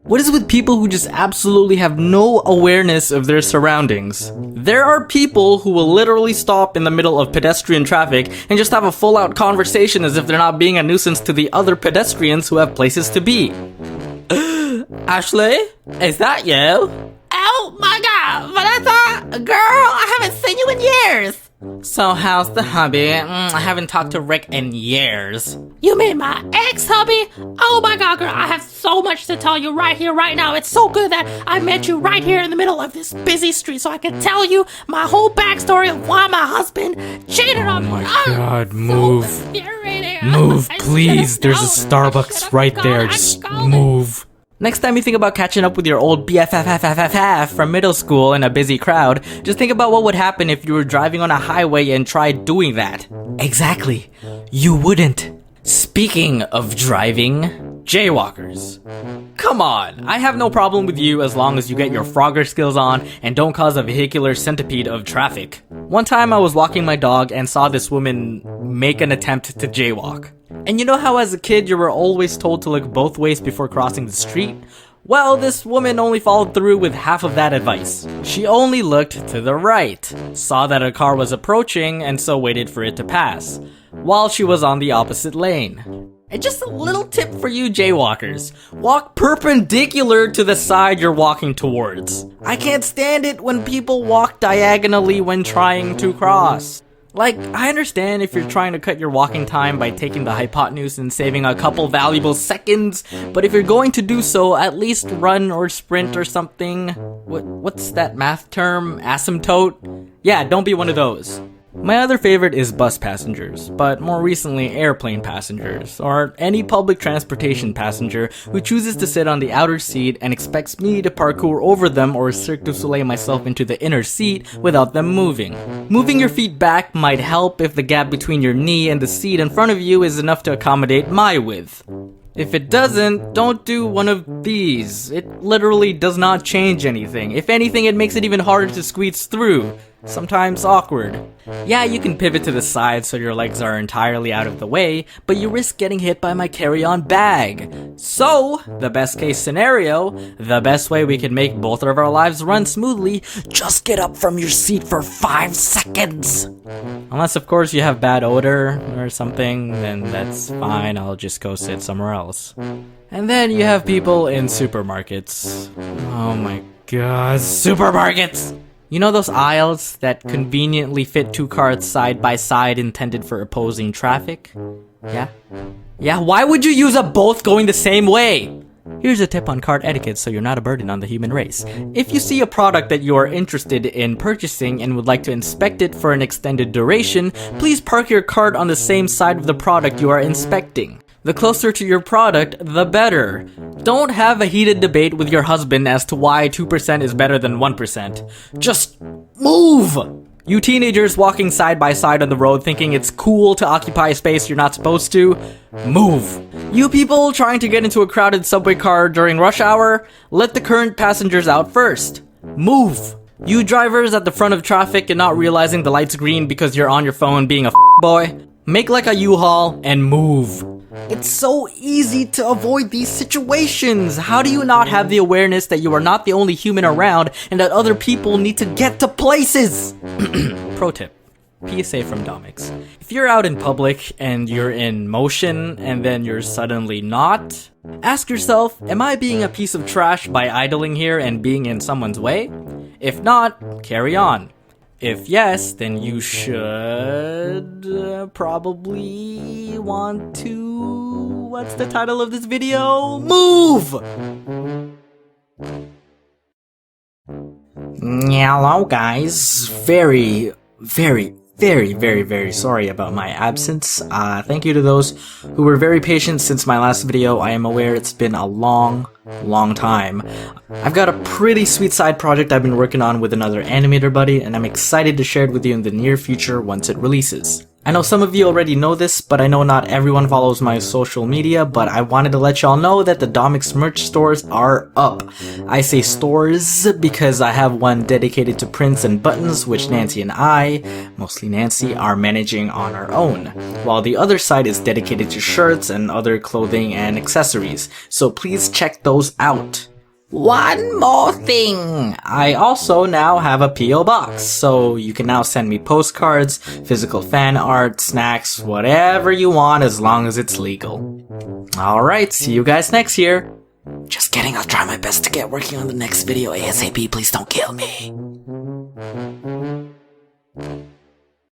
What is with people who just absolutely have no awareness of their surroundings? There are people who will literally stop in the middle of pedestrian traffic and just have a full-out conversation as if they're not being a nuisance to the other pedestrians who have places to be. Ashley? Is that you? Oh my god, Vanessa! Girl, I haven't seen you in years! So how's the hubby? I haven't talked to Rick in years. You mean my ex-hubby? Oh my god, girl, I have so much to tell you right here, right now. It's so good that I met you right here in the middle of this busy street so I can tell you my whole backstory of why my husband cheated on me. Oh my god, move. So infuriating. Move, please. There's a Starbucks right there. Just move. Next time you think about catching up with your old BFF from middle school in a busy crowd, just think about what would happen if you were driving on a highway and tried doing that. Exactly. You wouldn't. Speaking of driving, jaywalkers. Come on, I have no problem with you as long as you get your Frogger skills on and don't cause a vehicular centipede of traffic. One time I was walking my dog and saw this woman make an attempt to jaywalk. And you know how as a kid you were always told to look both ways before crossing the street? Well, this woman only followed through with half of that advice. She only looked to the right, saw that a car was approaching, and so waited for it to pass, while she was on the opposite lane. And just a little tip for you jaywalkers, walk perpendicular to the side you're walking towards. I can't stand it when people walk diagonally when trying to cross. Like, I understand if you're trying to cut your walking time by taking the hypotenuse and saving a couple valuable seconds, but if you're going to do so, at least run or sprint or something. What's that math term? Asymptote? Yeah, don't be one of those. My other favorite is bus passengers, but more recently airplane passengers, or any public transportation passenger who chooses to sit on the outer seat and expects me to parkour over them or Cirque du Soleil myself into the inner seat without them moving. Moving your feet back might help if the gap between your knee and the seat in front of you is enough to accommodate my width. If it doesn't, don't do one of these. It literally does not change anything. If anything, it makes it even harder to squeeze through. Sometimes awkward. Yeah, you can pivot to the side so your legs are entirely out of the way, but you risk getting hit by my carry-on bag. So, the best case scenario, the best way we can make both of our lives run smoothly, just get up from your seat for 5 seconds. Unless, of course, you have bad odor or something, then that's fine, I'll just go sit somewhere else. And then you have people in supermarkets. Oh my god, supermarkets! You know those aisles that conveniently fit 2 carts side by side intended for opposing traffic? Yeah? Yeah, why would you use up both going the same way? Here's a tip on cart etiquette so you're not a burden on the human race. If you see a product that you are interested in purchasing and would like to inspect it for an extended duration, please park your cart on the same side of the product you are inspecting. The closer to your product, the better. Don't have a heated debate with your husband as to why 2% is better than 1%. Just move! You teenagers walking side by side on the road thinking it's cool to occupy space you're not supposed to, move. You people trying to get into a crowded subway car during rush hour, let the current passengers out first. Move. You drivers at the front of traffic and not realizing the light's green because you're on your phone being a boy, make like a U-Haul and move. It's so easy to avoid these situations. How do you not have the awareness that you are not the only human around and that other people need to get to places? Pro tip. PSA from Domics. If you're out in public and you're in motion and then you're suddenly not, ask yourself, am I being a piece of trash by idling here and being in someone's way? If not, carry on. If yes, then you should probably want to... What's the title of this video? Move! Hello guys, very sorry about my absence. Thank you to those who were very patient since my last video. I am aware it's been a long time. I've got a pretty sweet side project I've been working on with another animator buddy, and I'm excited to share it with you in the near future once it releases. I know some of you already know this, but I know not everyone follows my social media, but I wanted to let y'all know that the Domics merch stores are up. I say stores because I have one dedicated to prints and buttons, which Nancy and I, mostly Nancy, are managing on our own, while the other side is dedicated to shirts and other clothing and accessories, so please check those out. One more thing! I also now have a P.O. box, so you can now send me postcards, physical fan art, snacks, whatever you want as long as it's legal. Alright, see you guys next year. Just kidding, I'll try my best to get working on the next video ASAP, please don't kill me.